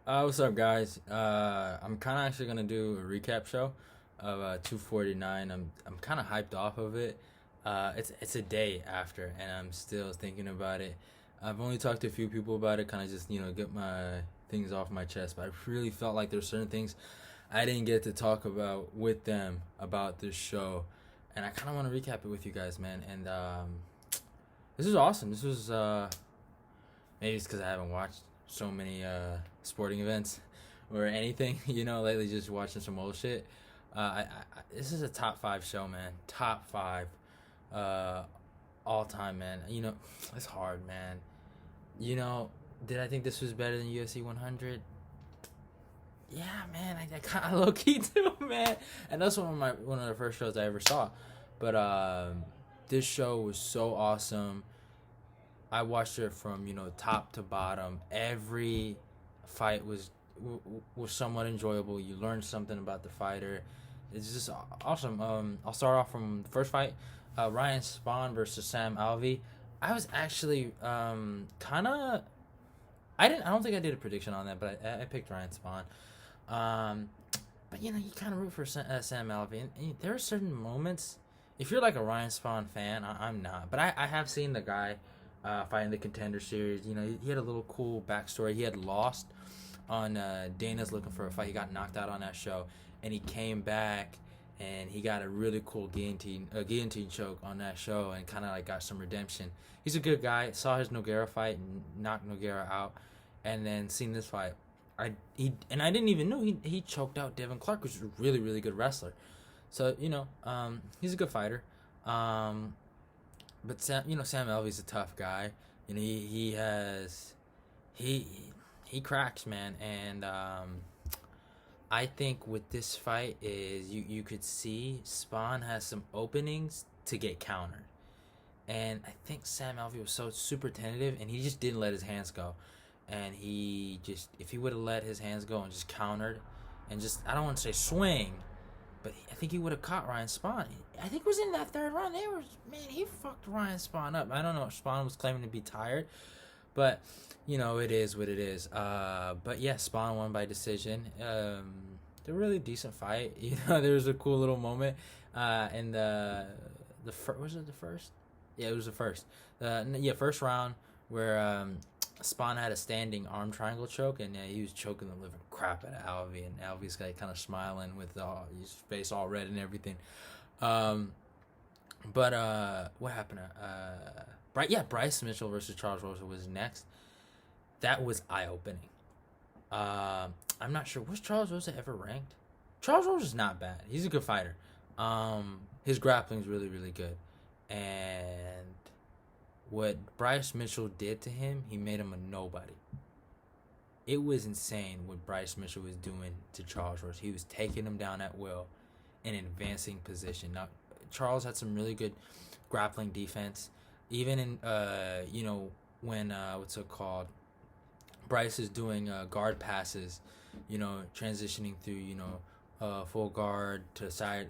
What's up, guys? I'm kind of actually gonna do a recap show of 249. I'm kind of hyped off of it. It's a day after, and I'm still thinking about it. I've only talked to a few people about it, kind of just get my things off my chest. But I really felt like there's certain things I didn't get to talk about with them about this show, and I kind of want to recap it with you guys, man. And this was awesome. This was maybe it's because I haven't watched so many sporting events or anything, lately. Just watching some old shit. This is a top five show, man. Top five, uh, all time, man. It's hard, man. You know, did I think this was better than UFC 100? Yeah, man. I kind of low key too, man. And that's one of the first shows I ever saw. But this show was so awesome. I watched it from top to bottom. Every fight was somewhat enjoyable. You learned something about the fighter. It's just awesome. I'll start off from the first fight. Ryan Spawn versus Sam Alvey. I was actually kind of. I don't think I did a prediction on that, but I picked Ryan Spawn. Um, but you kind of root for Sam Alvey, and there are certain moments. If you're like a Ryan Spawn fan, I'm not, but I have seen the guy fighting the Contender Series. He had a little cool backstory. He had lost on Dana's Looking for a Fight. He got knocked out on that show, and he came back, and he got a really cool guillotine choke on that show, and kind of like got some redemption. He's a good guy. Saw his Nogueira fight and knocked Nogueira out, and then seen this fight. I didn't even know he choked out Devin Clark, which is a really really good wrestler. So he's a good fighter. But Sam Alvey's a tough guy. He has he he cracks, man. And I think with this fight is you could see Spawn has some openings to get countered, and I think Sam Alvey was so super tentative, and he just didn't let his hands go. And he just, if he would have let his hands go and just countered, and just, I don't want to say swing, but I think he would have caught Ryan Spawn. I think it was in that third round. He fucked Ryan Spawn up. I don't know. Spawn was claiming to be tired, but it is what it is. But yeah, Spawn won by decision. A really decent fight. There was a cool little moment. In was it the first? Yeah, it was the first. First round where Spawn had a standing arm triangle choke, and he was choking the living crap out of Alvey, and Alvey's like kind of smiling with his face all red and everything. But what happened? Bryce Mitchell versus Charles Rosa was next. That was eye opening. I'm not sure, was Charles Rosa ever ranked? Charles Rosa's not bad. He's a good fighter. His grappling's really really good, and what Bryce Mitchell did to him, he made him a nobody. It was insane what Bryce Mitchell was doing to Charles Rosa. He was taking him down at will in advancing position. Now, Charles had some really good grappling defense. Even in, when, what's it called? Bryce is doing guard passes, transitioning through, full guard to side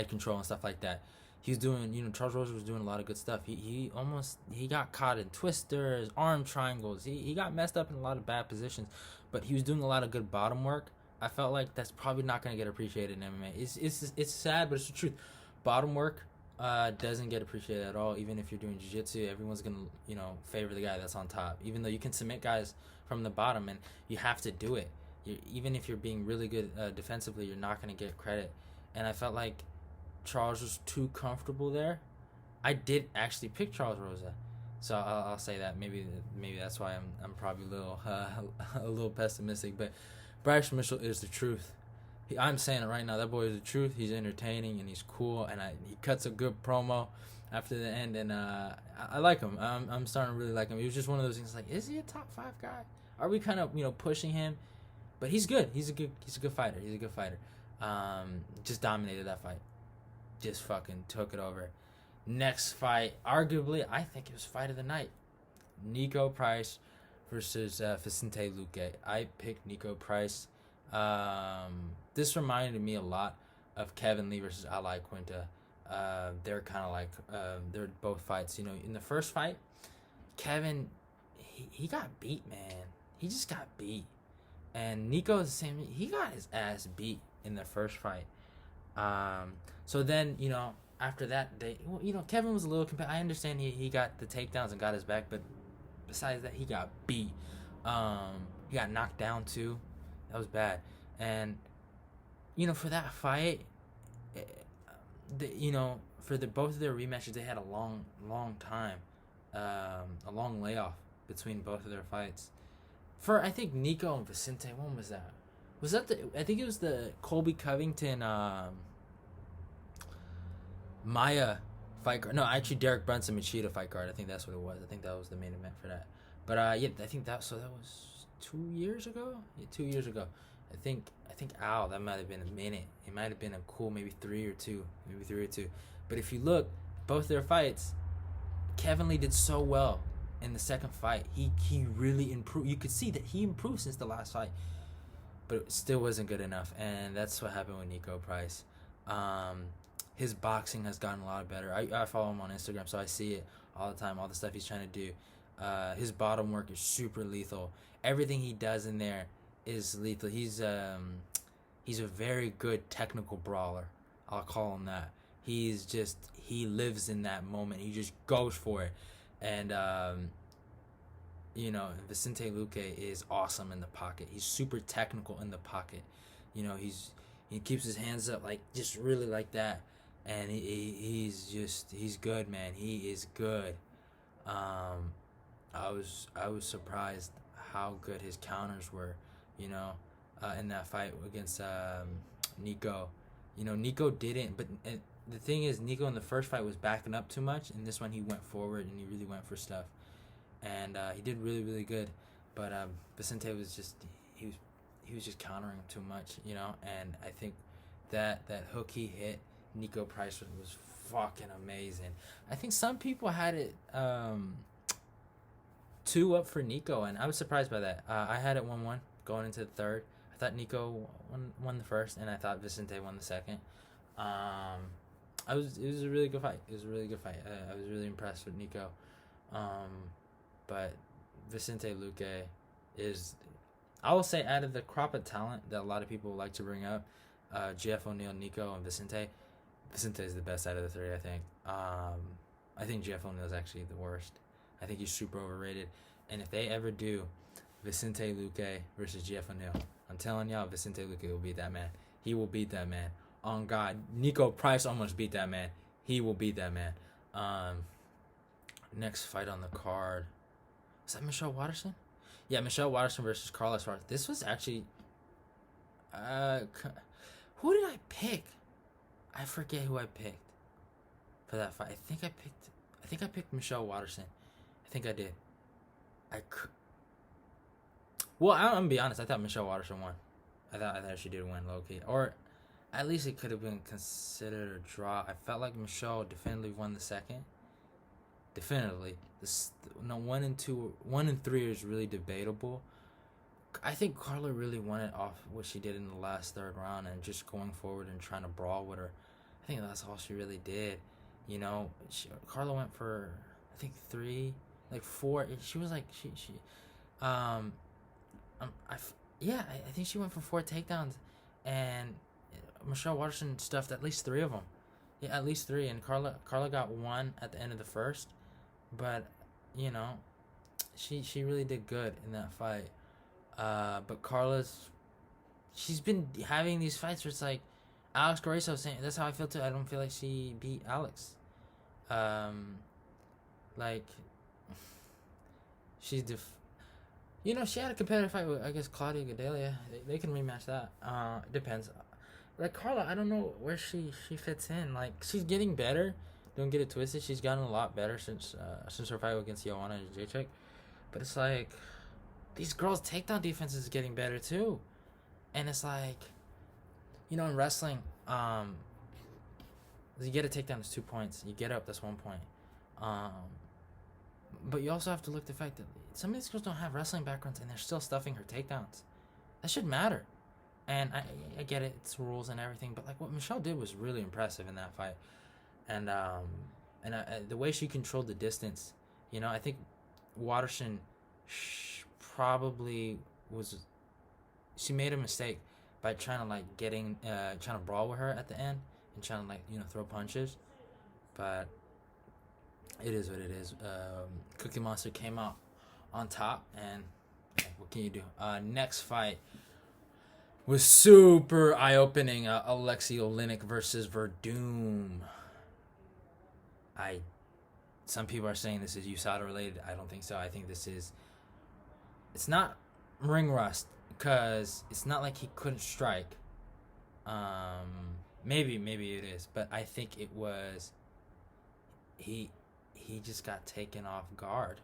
control and stuff like that. He was doing, Charles Rosa was doing a lot of good stuff. He got caught in twisters, arm triangles. He got messed up in a lot of bad positions, but he was doing a lot of good bottom work. I felt like that's probably not going to get appreciated in MMA. It's sad, but it's the truth. Bottom work doesn't get appreciated at all. Even if you're doing jiu-jitsu, everyone's going to, favor the guy that's on top. Even though you can submit guys from the bottom, and you have to do it. Even if you're being really good defensively, you're not going to get credit. And I felt like Charles was too comfortable there. I did actually pick Charles Rosa, so I'll say that. Maybe that's why I'm probably a little pessimistic. But Bryce Mitchell is the truth. I'm saying it right now. That boy is the truth. He's entertaining and he's cool, and he cuts a good promo after the end, and I like him. I'm starting to really like him. He was just one of those things like, is he a top 5 guy? Are we kind of pushing him? But he's good. He's a good fighter. He's a good fighter. Just dominated that fight. Just fucking took it over. Next fight, arguably, I think it was fight of the night. Niko Price versus Vicente Luque. I picked Niko Price. This reminded me a lot of Kevin Lee versus Ali Quinta. They're kind of like, they're both fights. In the first fight, Kevin, he got beat, man. He just got beat. And Nico's the same. He got his ass beat in the first fight. Um, so then, after that, Kevin was a little. I understand he got the takedowns and got his back, but besides that, he got beat. He got knocked down too. That was bad. And for that fight, eh, for the both of their rematches, they had a long time, a long layoff between both of their fights. For I think Nico and Vicente, when was that? Was that I think it was the Colby Covington Maya fight card. No, actually Derek Brunson Machida fight card. I think that's what it was. I think that was the main event for that. But yeah, I think that was 2 years ago. Yeah, 2 years ago. I think Al, that might have been a minute. It might have been a cool maybe 3 or 2. But if you look, both their fights, Kevin Lee did so well in the second fight. He really improved. You could see that he improved since the last fight, but it still wasn't good enough. And that's what happened with Nico Price. His boxing has gotten a lot better. I follow him on Instagram, so I see it all the time, all the stuff he's trying to do. His bottom work is super lethal. Everything he does in there is lethal. He's a very good technical brawler. I'll call him that. He lives in that moment. He just goes for it. And Vicente Luque is awesome in the pocket. He's super technical in the pocket. He keeps his hands up like just really like that. And he's good, man. He is good. I was surprised how good his counters were, in that fight against Nico. Nico didn't, but the thing is, Nico in the first fight was backing up too much. In this one, he went forward and he really went for stuff, and he did really, really good. But Vicente was just he was just countering too much, And I think that hook he hit Nico Price was fucking amazing. I think some people had it 2-up for Nico, and I was surprised by that. I had it 1-1 going into the third. I thought Nico won the first, and I thought Vicente won the second. It was a really good fight. I was really impressed with Nico. But Vicente Luque is, I will say, out of the crop of talent that a lot of people like to bring up, Jeff O'Neal, Nico, and Vicente is the best out of the three, I think. I think Jeff O'Neal is actually the worst. I think he's super overrated. And if they ever do Vicente Luque versus Jeff O'Neal, I'm telling y'all, Vicente Luque will beat that man. He will beat that man. On God. Nico Price almost beat that man. He will beat that man. Next fight on the card. Was that Michelle Waterson? Yeah, Michelle Waterson versus Carla Suarez. This was actually... who did I pick? I forget who I picked for that fight. I think I picked Michelle Waterson. I think I did. Well, I'm gonna be honest. I thought Michelle Waterson won. I thought she did win low key, or at least it could have been considered a draw. I felt like Michelle definitively won the second. Definitively, 1 and 2, 1 and 3 is really debatable. I think Carla really won it off what she did in the last third round and just going forward and trying to brawl with her. I think that's all she really did. Carla went for, I think 4. She was like I think she went for 4 takedowns, and Michelle Waterson stuffed at least 3 of them. Yeah, at least 3, and Carla got 1 at the end of the first, but she really did good in that fight. But she's been having these fights where it's like Alex Guerrero saying, that's how I feel too. I don't feel like she beat Alex. She's she had a competitive fight with, I guess, Claudia Gadelha. They can rematch that. It depends. Like Carla, I don't know where she fits in. Like, she's getting better. Don't get it twisted. She's gotten a lot better since her fight against Joanna Jacek. But it's like, these girls' takedown defense is getting better too. And it's like, in wrestling, you get a takedown, it's 2 points. You get up, that's 1 point. But you also have to look at the fact that some of these girls don't have wrestling backgrounds and they're still stuffing her takedowns. That should matter. And I get it, it's rules and everything, but like what Michelle did was really impressive in that fight. And the way she controlled the distance, I think Waterson probably was she made a mistake by trying to like trying to brawl with her at the end and trying to like throw punches, but it is what it is. Cookie Monster came out on top, and what can you do? Next fight was super eye-opening. Alexei Oleinik versus Verdum. Some people are saying this is USADA related. I don't think so. I think it's not ring rust, because it's not like he couldn't strike. Maybe it is, but I think it was he just got taken off guard,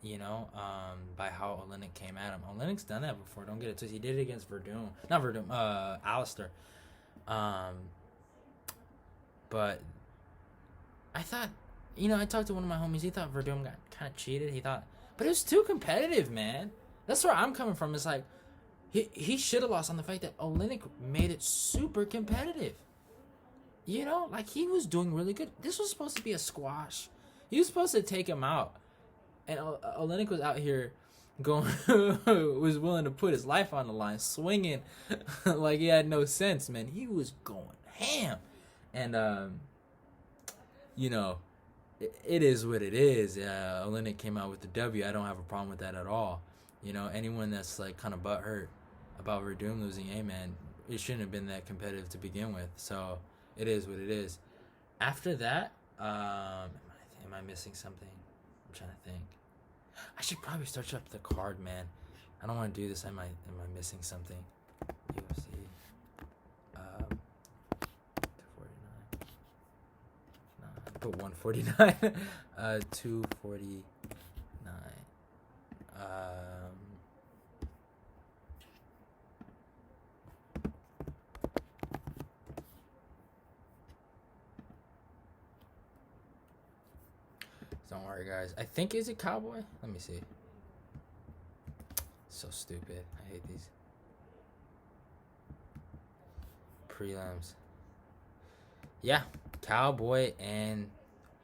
by how Oleinik came at him. Oleinik's done that before. Don't get it twisted. He did it against Verdum, not Verdum, Alistair. But I thought, I talked to one of my homies. He thought Verdum got kind of cheated. But it was too competitive, man. That's where I'm coming from. It's like he should have lost on the fact that Oleinik made it super competitive. Like he was doing really good. This was supposed to be a squash. He was supposed to take him out, and Oleinik was out here going, was willing to put his life on the line, swinging like he had no sense, man. He was going ham, and it is what it is. Oleinik came out with the W. I don't have a problem with that at all. Anyone that's like kind of butthurt about Verdum losing, man, it shouldn't have been that competitive to begin with. So it is what it is. After that, am I missing something? I'm trying to think. I should probably search up the card, man. I don't want to do this. Am I missing something? UFC. 249. No, I put 149. 249. Don't worry, guys. I think, is it Cowboy? Let me see. So stupid. I hate these prelims. Yeah, Cowboy and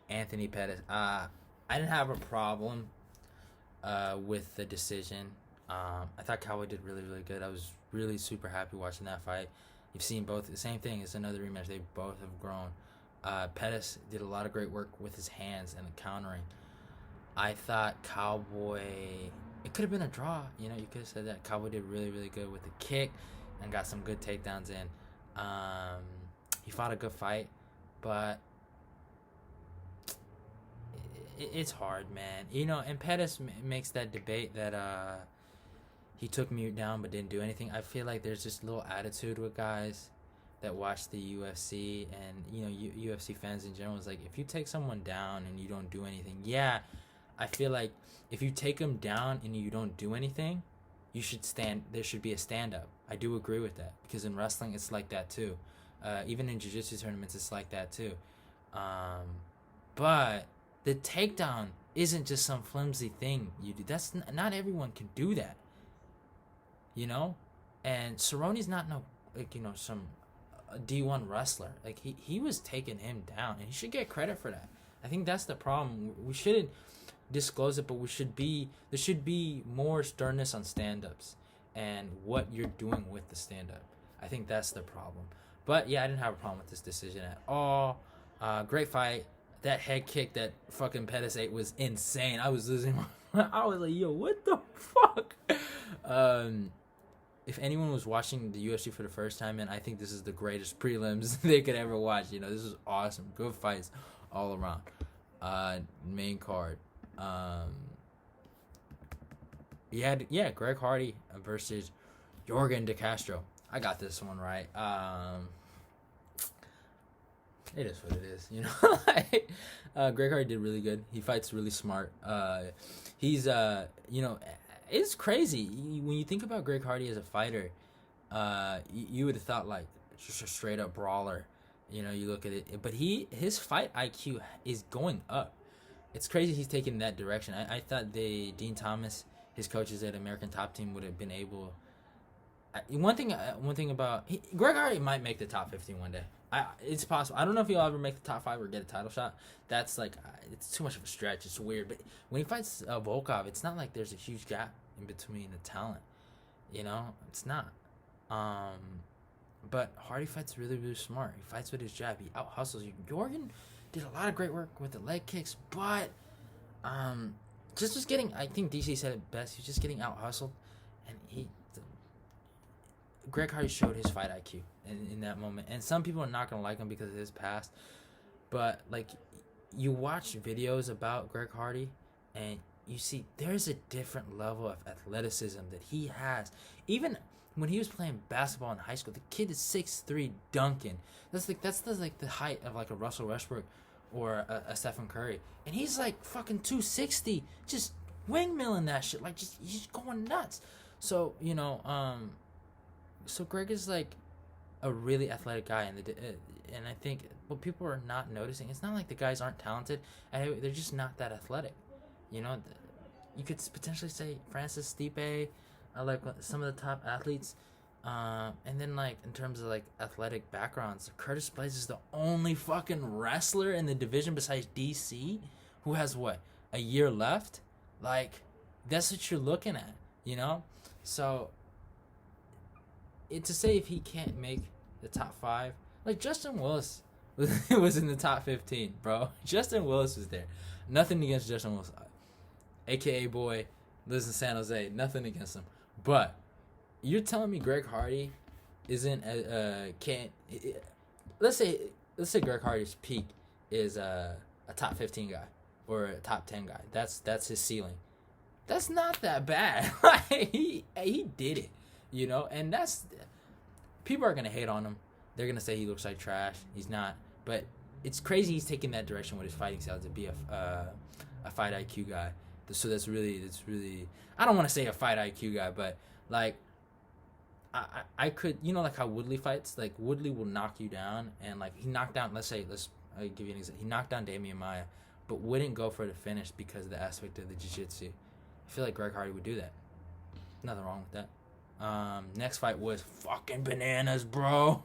Anthony Pettis. I didn't have a problem with the decision. I thought Cowboy did really, really good. I was really super happy watching that fight. You've seen both. The same thing. It's another rematch. They both have grown. Pettis did a lot of great work with his hands and the countering. I thought Cowboy, it could have been a draw. You could have said that. Cowboy did really, really good with the kick and got some good takedowns in. He fought a good fight, but it's hard, man. And Pettis makes that debate that he took Mute down but didn't do anything. I feel like there's this little attitude with guys that watch the UFC and UFC fans in general. Is like, if you take someone down and you don't do anything, I feel like if you take them down and you don't do anything, you should stand. There should be a stand up. I do agree with that, because in wrestling it's like that too. Even in jiu-jitsu tournaments it's like that too. But the takedown isn't just some flimsy thing you do. That's not everyone can do that. And Cerrone's not some D1 wrestler. Like he was taking him down, and he should get credit for that. I think that's the problem. We shouldn't disclose it, but there should be more sternness on stand-ups and what you're doing with the stand-up. I think that's the problem. But yeah, I didn't have a problem with this decision at all. Great fight. That head kick that fucking Pettis ate was insane. I was losing I was like, yo, what the fuck? If anyone was watching the UFC for the first time, and I think this is the greatest prelims they could ever watch. This is awesome. Good fights all around. Main card. Greg Hardy versus Yorgan De Castro. I got this one right. It is what it is, Greg Hardy did really good. He fights really smart. He's it's crazy when you think about Greg Hardy as a fighter. You would have thought like just a straight up brawler. You look at it, but his fight IQ is going up. It's crazy he's taking that direction. I thought Dean Thomas, his coaches at American Top Team, would have been able. One thing about Greg Hardy might make the top 15 one day. It's possible. I don't know if he'll ever make the top 5 or get a title shot. That's like it's too much of a stretch. It's weird. But when he fights Volkov, it's not like there's a huge gap in between the talent. It's not. Um, but Hardy fights really, really smart. He fights with his jab. He out hustles you. Jorgen did a lot of great work with the leg kicks, but just getting. I think DC said it best. He's just getting out hustled, and Greg Hardy showed his fight IQ in that moment. And some people are not gonna like him because of his past, but like, you watch videos about Greg Hardy, and you see there's a different level of athleticism that he has. Even when he was playing basketball in high school, the kid is 6'3", dunking. That's like the height of like a Russell Westbrook or a Stephen Curry, and he's like fucking 260, just windmilling that shit, like just he's going nuts. So so Greg is like a really athletic guy, and I think what people are not noticing, it's not like the guys aren't talented, and they're just not that athletic. You could potentially say Francis Stipe, like some of the top athletes, and then like in terms of like athletic backgrounds, Curtis Blaze is the only fucking wrestler in the division besides DC who has a year left. Like, that's what you're looking at, So to say if he can't make the top 5, like Justin Willis was in the top 15, bro. Justin Willis was there. Nothing against Justin Willis, aka boy, lives in San Jose. Nothing against him, but you're telling me Greg Hardy isn't can't? Let's say Greg Hardy's peak is a top 15 guy or a top 10 guy. That's his ceiling. That's not that bad. he did it, and that's, people are gonna hate on him. They're gonna say he looks like trash. He's not, but it's crazy he's taking that direction with his fighting style to be a fight IQ guy. So that's really, I don't want to say a fight IQ guy, but like I could, like how Woodley fights. Like Woodley will knock you down, and like he knocked down. I'll give you an example. He knocked down Damian Maia, but wouldn't go for the finish because of the aspect of the jiu-jitsu. I feel like Greg Hardy would do that. Nothing wrong with that. Next fight was fucking bananas, bro.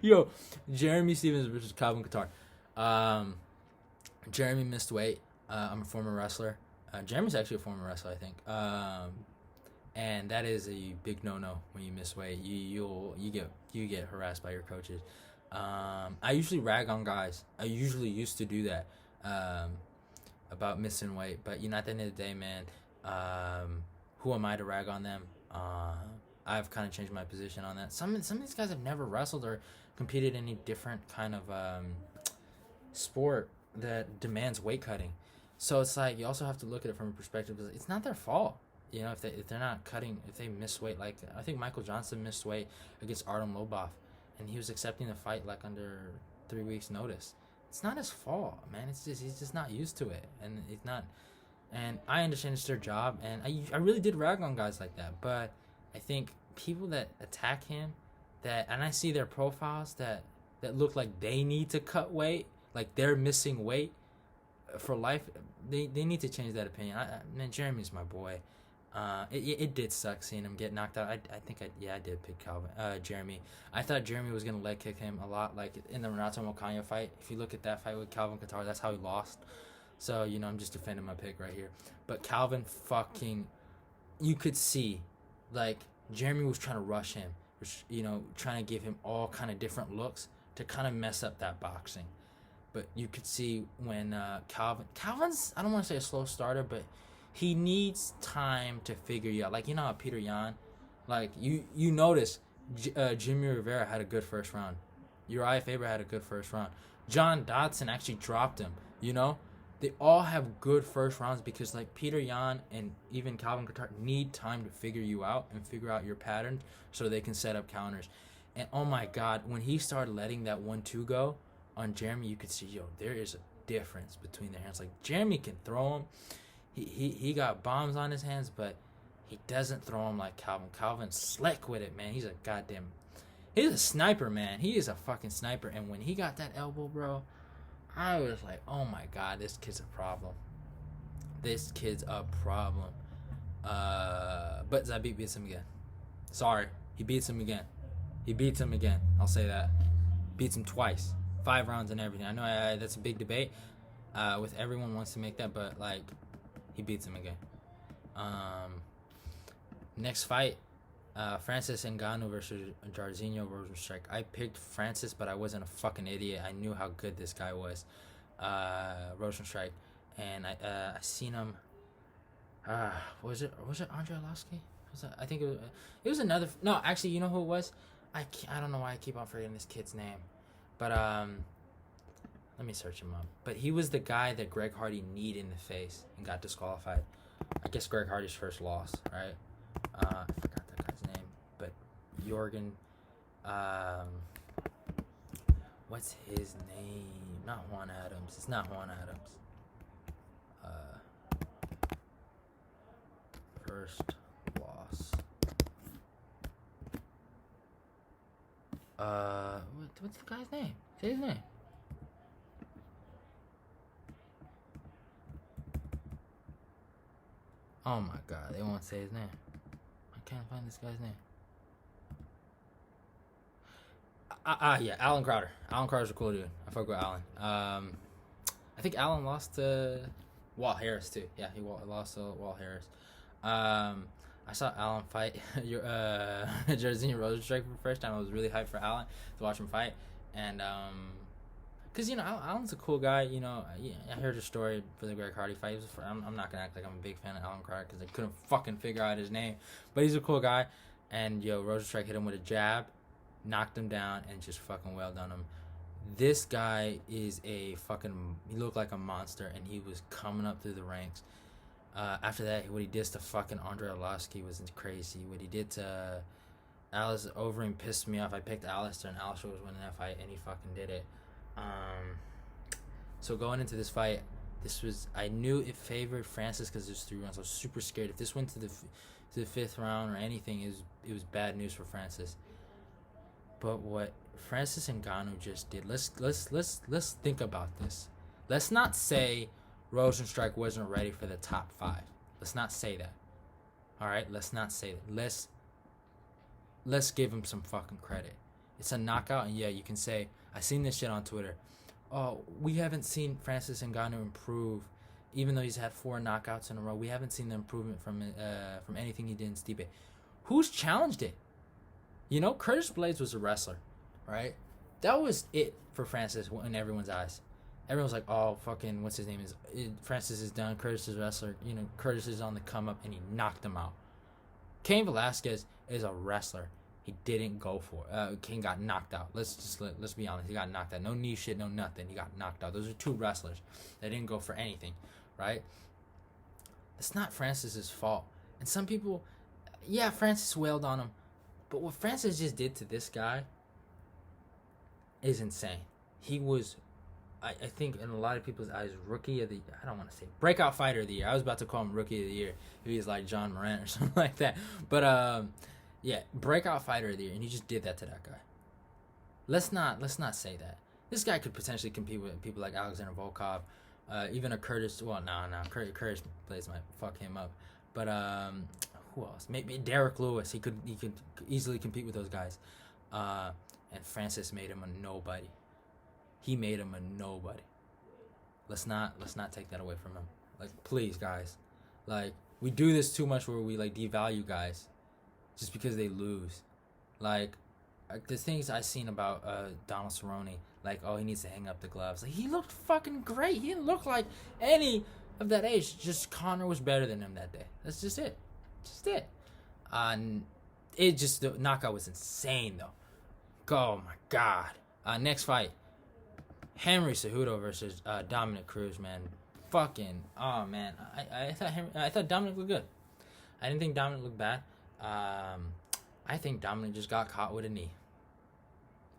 Yo, Jeremy Stephens versus Calvin Kattar. Jeremy missed weight. I'm a former wrestler. Jeremy's actually a former wrestler, I think. And that is a big no-no when you miss weight. You get harassed by your coaches. I usually rag on guys. I usually used to do that about missing weight. But at the end of the day, man, who am I to rag on them? I've kind of changed my position on that. Some of these guys have never wrestled or competed in any different kind of sport that demands weight cutting. So it's like you also have to look at it from a perspective. It's not their fault, if they're not cutting, if they miss weight. Like I think Michael Johnson missed weight against Artem Lobov, and he was accepting the fight like under 3 weeks' notice. It's not his fault, man. It's just he's just not used to it, and it's not. And I understand it's their job, and I really did rag on guys like that, but I think people that attack him, and I see their profiles that look like they need to cut weight, like they're missing weight for life, they need to change that opinion. Man, Jeremy's my boy. It did suck seeing him get knocked out. I think I did pick Jeremy. I thought Jeremy was gonna leg kick him a lot, like in the Renato Moicano fight. If you look at that fight with Calvin Kattar, that's how he lost. So I'm just defending my pick right here. But Calvin you could see, like Jeremy was trying to rush him, trying to give him all kind of different looks to kind of mess up that boxing. But you could see when Calvin's, I don't want to say a slow starter, but he needs time to figure you out. Like, how Peter Yan, like, you notice Jimmy Rivera had a good first round. Uriah Faber had a good first round. John Dodson actually dropped him, They all have good first rounds because, like, Peter Yan and even Calvin Kattar need time to figure you out and figure out your patterns so they can set up counters. And, oh, my God, when he started letting that 1-2 go on Jeremy, you could see, there is a difference between their hands. Like, Jeremy can throw him. He got bombs on his hands, but he doesn't throw him like Calvin. Calvin's slick with it, man. He's a sniper, man. He is a fucking sniper. And when he got that elbow, bro, I was like, oh my God, this kid's a problem. This kid's a problem. But Zabit beats him again. Sorry, he beats him again. I'll say that. Beats him twice. 5 rounds and everything. I know that's a big debate. With everyone wants to make that, but like, he beats him again. Next fight, Francis Ngannou versus Jairzinho Rosenstrike. I picked Francis, but I wasn't a fucking idiot. I knew how good this guy was, Rosenstrike, and I seen him. Was it Andre Arlovsky? Was that, I think it was another. No, actually, you know who it was? I don't know why I keep on forgetting this kid's name, but let me search him up. But he was the guy that Greg Hardy kneed in the face and got disqualified. I guess Greg Hardy's first loss, right? I forgot that guy's name, but Jorgen. What's his name? Not Juan Adams. It's not Juan Adams. First loss. What's the guy's name? Say his name. Oh my god, they won't say his name. I can't find this guy's name. Yeah, Alan Crowder. Alan Crowder's a cool dude. I fuck with Alan. I think Alan lost to Walt Harris too. Yeah, he lost to Walt Harris. I saw Alan fight Jairzinho Rosenstrike for the first time. I was really hyped for Alan to watch him fight, and cause Alan's a cool guy. I heard his story for the Greg Hardy fight. I'm not gonna act like I'm a big fan of Alan Crowder because I couldn't fucking figure out his name, but he's a cool guy. And Rosenstrike hit him with a jab, knocked him down, and just fucking wailed on him. This guy is he looked like a monster, and he was coming up through the ranks. After that, what he did to fucking Andre Arlovsky was crazy. What he did to Alice Overeem pissed me off. I picked Alistair, and Alistair was winning that fight, and he fucking did it. So going into this fight, I knew it favored Francis because there's 3 rounds. I was super scared. If this went to the 5th round or anything, it was bad news for Francis. But what Francis Ngannou just did, let's think about this. Let's not say Rosenstrike wasn't ready for the top 5. Let's not say that. All right, let's not say that. Let's give him some fucking credit. It's a knockout, and yeah, you can say I seen this shit on Twitter. Oh, we haven't seen Francis Ngannou improve, even though he's had 4 knockouts in a row. We haven't seen the improvement from anything he did in Stipe. Who's challenged it? Curtis Blaydes was a wrestler, right? That was it for Francis in everyone's eyes. Everyone's like, oh, fucking, what's his name? Francis is done. Curtis is a wrestler. Curtis is on the come up, and he knocked him out. Cain Velasquez is a wrestler. He didn't go for it. Cain got knocked out. Let's be honest. He got knocked out. No knee shit, no nothing. He got knocked out. Those are 2 wrestlers that didn't go for anything, right? It's not Francis's fault. And some people, yeah, Francis wailed on him. But what Francis just did to this guy is insane. He was, I think, in a lot of people's eyes, rookie of the, I don't want to say breakout fighter of the year. I was about to call him rookie of the year if he's like John Moran or something like that. But yeah, breakout fighter of the year, and he just did that to that guy. Let's not say that. This guy could potentially compete with people like Alexander Volkov, even a Curtis. Well, no, Curtis Blaydes might fuck him up. But who else? Maybe Derek Lewis. He could easily compete with those guys. And Francis made him a nobody. He made him a nobody. Let's not take that away from him. Like, please, guys. Like, we do this too much where we like devalue guys just because they lose. Like the things I seen about Donald Cerrone, like, oh, he needs to hang up the gloves. Like, he looked fucking great. He didn't look like any of that age. Just Conor was better than him that day. That's just it. Just it. The knockout was insane though. Oh my god. Next fight, Henry Cejudo versus Dominic Cruz. Man, fucking. Oh man, I thought Dominic looked good. I didn't think Dominic looked bad. I think Dominic just got caught with a knee,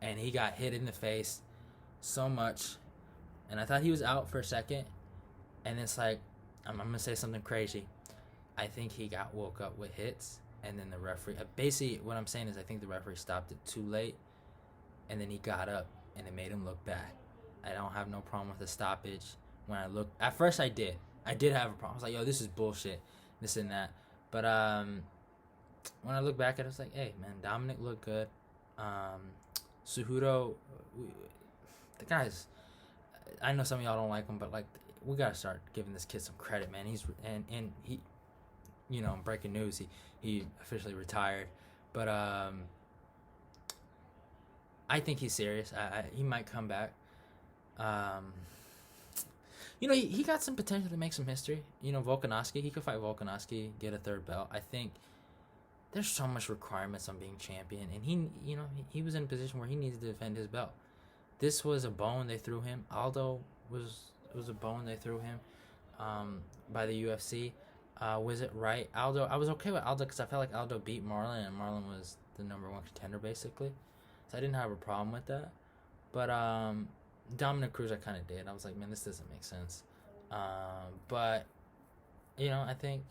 and he got hit in the face so much, and I thought he was out for a second, and it's like, I'm gonna say something crazy. I think he got woke up with hits, and then the referee, basically what I'm saying is I think the referee stopped it too late, and then he got up, and it made him look bad. I don't have no problem with the stoppage. When I looked, at first I did have a problem. I was like, yo, this is bullshit, this and that. But when I look back at it, I was like, hey, man, Dominic looked good. Cejudo, the guy's, I know some of y'all don't like him, but like, we gotta start giving this kid some credit, man. He's he, breaking news, he officially retired. But I think he's serious. He might come back. Um, he got some potential to make some history. Volkanovski, he could fight Volkanovski, get a third belt. I think there's so much requirements on being champion, and he was in a position where he needed to defend his belt. This was a bone they threw him. Aldo was a bone they threw him by the UFC. Was it right? Aldo, I was okay with Aldo because I felt like Aldo beat Marlon, and Marlon was the number one contender basically. So I didn't have a problem with that. But Dominic Cruz, I kind of did. I was like, man, this doesn't make sense. But I think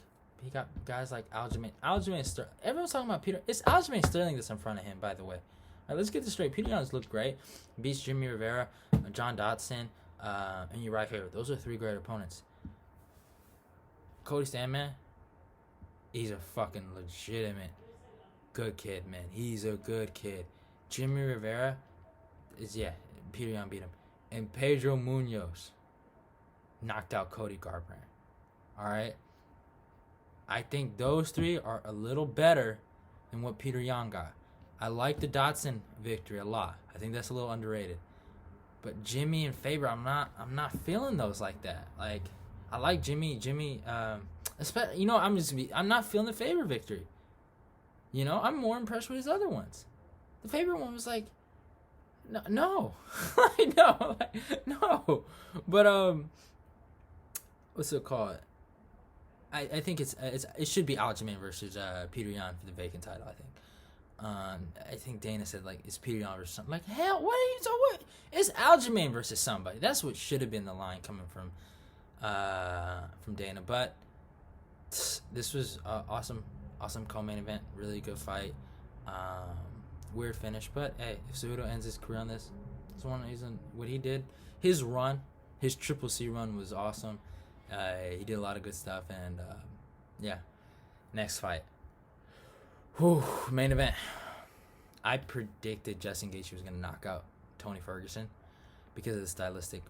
he got guys like Aljamain Sterling. Everyone's talking about Peter. It's Aljamain Sterling that's in front of him, by the way. All right, let's get this straight. Peter Yan's looked great. Beats Jimmy Rivera, John Dodson, and Uriah Faber. Those are three great opponents. Cody Stanman, he's a fucking legitimate good kid, man. He's a good kid. Jimmy Rivera Peter Yan beat him. And Pedro Munoz knocked out Cody Garbrandt. Alright? I think those three are a little better than what Peter Yan got. I like the Dodson victory a lot. I think that's a little underrated. But Jimmy and Faber, I'm not feeling those like that. Like, I like Jimmy, I'm not feeling the Faber victory. I'm more impressed with his other ones. The Faber one was like, no. No. But, what's it called? I think it should be Aljamain versus Peter Yan for the vacant title, I think. I think Dana said, like, it's Peter Yan versus something. Like, hell, what? It's Aljamain versus somebody. That's what should have been the line coming from Dana. But this was awesome co-main event. Really good fight. Weird finish, but hey, if Cejudo ends his career on this, it's one reason what he did. His Triple C run was awesome. He did a lot of good stuff, and next fight. Main event. I predicted Justin Gaethje was gonna knock out Tony Ferguson because of the stylistic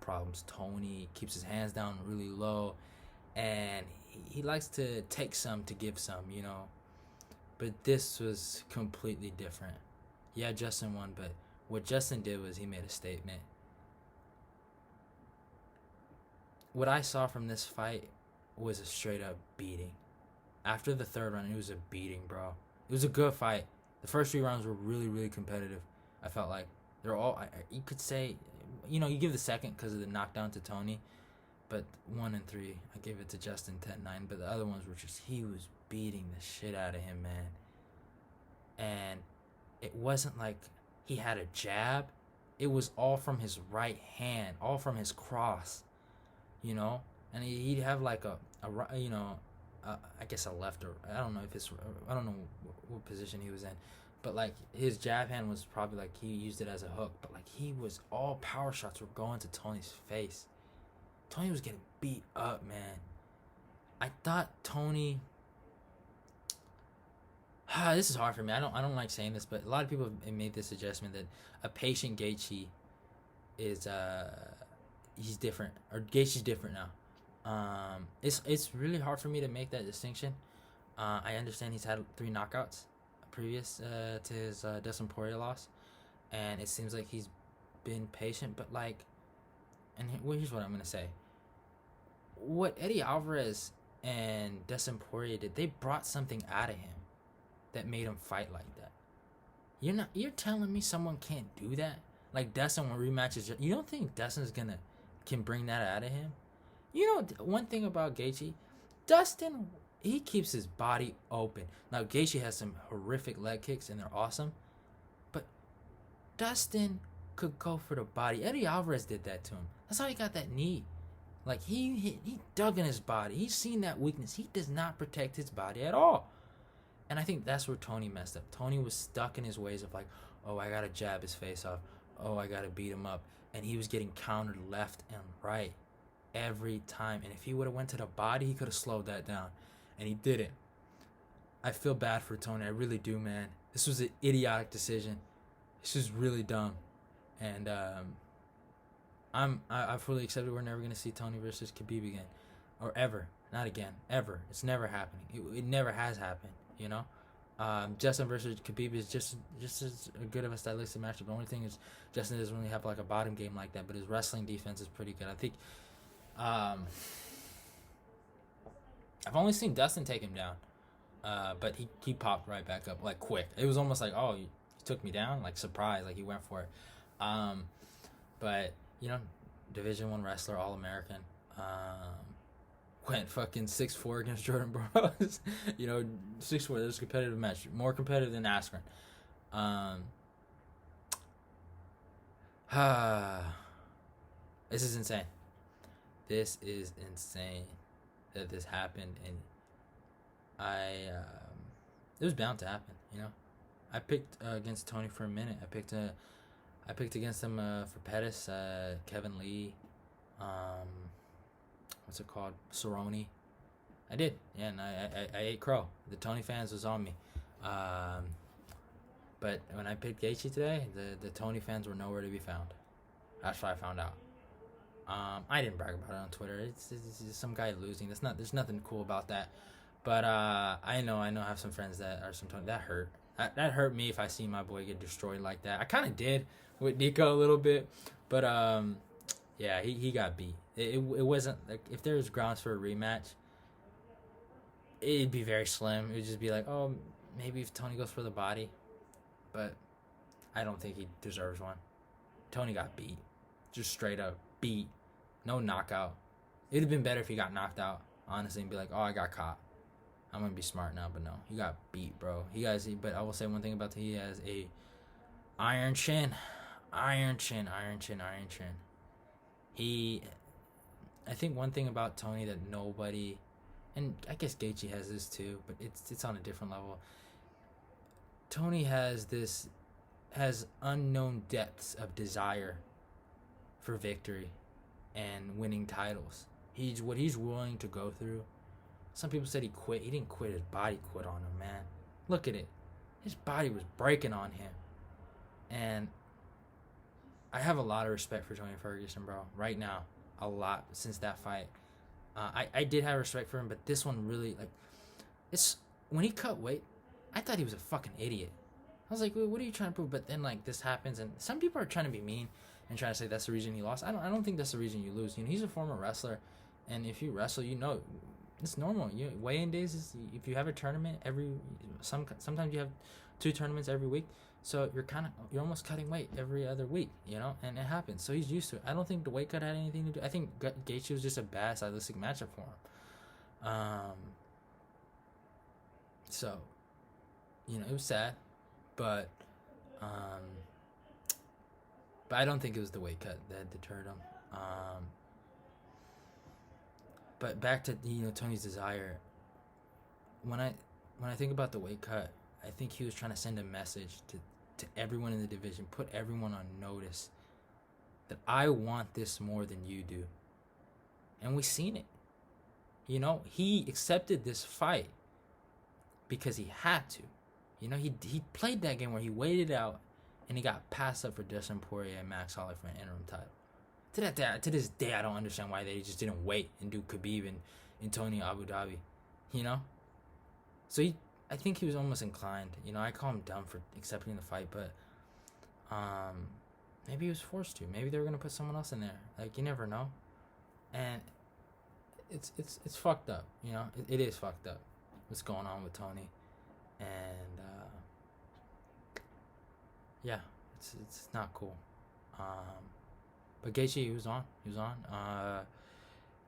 problems. Tony keeps his hands down really low, and he likes to take some to give some, But this was completely different. Yeah, Justin won, but what Justin did was he made a statement. What I saw from this fight was a straight up beating. After the third round, it was a beating, bro. It was a good fight. The first 3 rounds were really, really competitive. I felt like they're all, you could say, you give the second because of the knockdown to Tony, but 1 and 3, I gave it to Justin 10-9, but the other ones were just, he was beating the shit out of him, man. And it wasn't like he had a jab. It was all from his right hand, all from his cross, and he'd have like I guess a left, or I don't know what position he was in, but like his jab hand was probably like he used it as a hook, but like all power shots were going to Tony's face. Tony was getting beat up, man. I thought Tony. This is hard for me. I don't like saying this, but a lot of people have made this adjustment that a patient Gaethje is he's different, or Gaethje's different now. It's really hard for me to make that distinction. I understand he's had 3 knockouts previous to his Dustin Poirier loss, and it seems like he's been patient. But like, and here's what I'm gonna say. What Eddie Alvarez and Dustin Poirier did, they brought something out of him that made him fight like that. You're telling me someone can't do that? Like Dustin, when rematches, you don't think Dustin's can bring that out of him? One thing about Gaethje, Dustin, he keeps his body open. Now Gaethje has some horrific leg kicks and they're awesome, but Dustin could go for the body. Eddie Alvarez did that to him. That's how he got that knee. Like he dug in his body. He's seen that weakness. He does not protect his body at all. And I think that's where Tony messed up. Tony was stuck in his ways of like, oh, I gotta jab his face off. Oh, I gotta beat him up. And he was getting countered left and right every time. And if he would have went to the body, he could have slowed that down. And he didn't. I feel bad for Tony. I really do, man. This was an idiotic decision. This was really dumb. And I fully accepted we're never gonna see Tony versus Khabib again, or ever. Not again, ever. It's never happening. It never has happened. Justin versus Khabib is just as good of a stylistic matchup. The only thing is Justin doesn't really have like a bottom game like that, but his wrestling defense is pretty good. I think um, I've only seen Dustin take him down, but he popped right back up like quick. It was almost like, oh, you took me down, like surprise, like he went for it. Um, but you know, Division One wrestler, All American. Went fucking 6'4" against Jordan Burroughs. You know, 6'4". This is a competitive match, more competitive than Askren. Um, this is insane. This is insane that this happened, and it was bound to happen. You know, I picked against Tony for a minute. I picked against him for Pettis, Kevin Lee, what's it called, Cerrone. I did, yeah, and I ate crow. The Tony fans was on me, but when I picked Gaethje today, the Tony fans were nowhere to be found. That's what I found out. I didn't brag about it on Twitter. It's just some guy losing. There's nothing cool about that. But I know I have some friends that are some Tony. That hurt. That hurt me if I see my boy get destroyed like that. I kind of did with Nico a little bit, but yeah, he got beat. It wasn't like, if there was grounds for a rematch, it'd be very slim. It would just be like, oh, maybe if Tony goes for the body, but I don't think he deserves one. Tony got beat, just straight up beat, no knockout. It'd have been better if he got knocked out, honestly, and be like, oh, I got caught. I'm gonna be smart now, but no, he got beat, bro. But I will say one thing about he has a iron chin. I think one thing about Tony that nobody, and I guess Gaethje has this too, but it's on a different level. Tony has unknown depths of desire for victory and winning titles. What he's willing to go through. Some people said he quit. He didn't quit. His body quit on him, man. Look at it. His body was breaking on him. And I have a lot of respect for Tony Ferguson, bro. Right now. A lot since that fight. I did have respect for him, but this one really, like, it's, when he cut weight, I thought he was a fucking idiot. I was like, what are you trying to prove? But then, like, this happens, and some people are trying to be mean and trying to say that's the reason he lost. I don't think that's the reason you lose. You know, he's a former wrestler, and if you wrestle, you know, it's normal. Weigh-in days is, if you have a tournament sometimes you have 2 tournaments every week, so you're almost cutting weight every other week, you know, and it happens. So he's used to it. I don't think the weight cut had anything to do. I think Gaethje was just a bad stylistic matchup for him. So, you know, it was sad, but I don't think it was the weight cut that deterred him. But back to, you know, Tony's desire. When I think about the weight cut, I think he was trying to send a message to everyone in the division, put everyone on notice that I want this more than you do. And we've seen it. You know, he accepted this fight because he had to. You know, he played that game where he waited out and he got passed up for Dustin Poirier and Max Holloway for an interim title. To this day, I don't understand why they just didn't wait and do Khabib and Tony Abu Dhabi, you know? So I think he was almost inclined. You know, I call him dumb for accepting the fight, but maybe he was forced to. Maybe they were going to put someone else in there. Like, you never know. And it's fucked up, you know? It is fucked up what's going on with Tony. And, yeah, it's not cool. But Gaethje, he was on.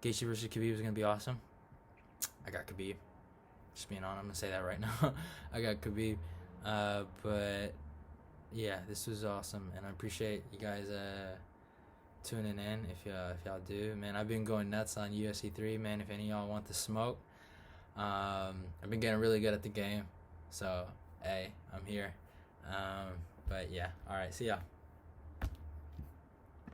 Gaethje versus Khabib was going to be awesome. I got Khabib. Just being honest, I'm going to say that right now. I got Khabib. But, yeah, this was awesome. And I appreciate you guys tuning in if y'all do. Man, I've been going nuts on UFC 3, man. If any of y'all want the smoke. I've been getting really good at the game. So, hey, I'm here. But, yeah. All right, see y'all.